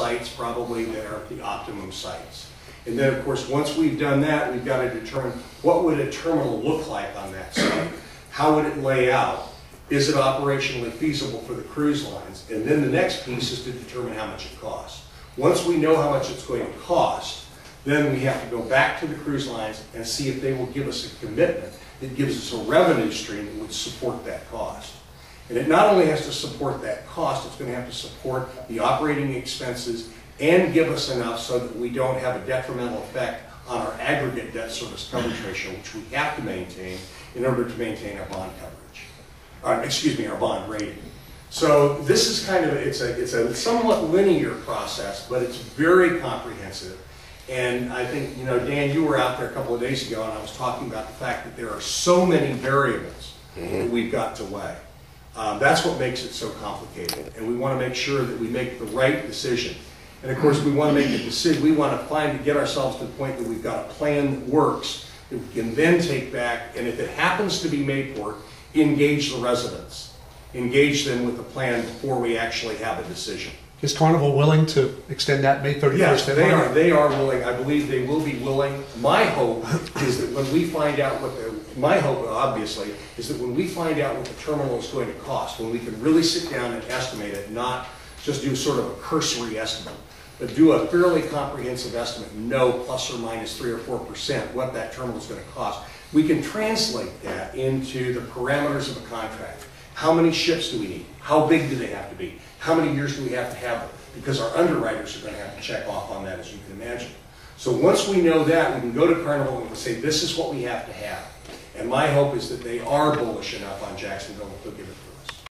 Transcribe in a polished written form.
sites probably that are the optimum sites. And then, of course, once we've done that, we've got to determine what would a terminal look like on that site? How would it lay out? Is it operationally feasible for the cruise lines? And then the next piece is to determine how much it costs. Once we know how much it's going to cost, then we have to go back to the cruise lines and see if they will give us a commitment that gives us a revenue stream that would support that cost. And it not only has to support that cost, it's going to have to support the operating expenses and give us enough so that we don't have a detrimental effect on our aggregate debt service coverage ratio, which we have to maintain in order to maintain our bond coverage. Excuse me, our bond rating. So this is kind of, it's a somewhat linear process, but it's very comprehensive. And I think, you know, Dan, you were out there a couple of days ago and I was talking about the fact that there are so many variables that we've got to weigh. That's what makes it so complicated. And we want to make sure that we make the right decision. And of course, we want to make a decision. We want to get ourselves to the point that we've got a plan that works, that we can then take back, and if it happens to be Mayport, engage the residents. Engage them with a plan before we actually have a decision. Is Carnival willing to extend that May 31st yes, deadline? They are willing. I believe they will be willing. My hope is that when we find out what my hope, obviously, is that when we find out what the terminal is going to cost, when we can really sit down and estimate it, not just do sort of a cursory estimate, but do a fairly comprehensive estimate, know plus or minus 3 or 4% what that terminal is going to cost, we can translate that into the parameters of a contract. How many ships do we need? How big do they have to be? How many years do we have to have them? Because our underwriters are going to have to check off on that, as you can imagine. So once we know that, we can go to Carnival and we can say, this is what we have to have. And my hope is that they are bullish enough on Jacksonville that they'll give it to us.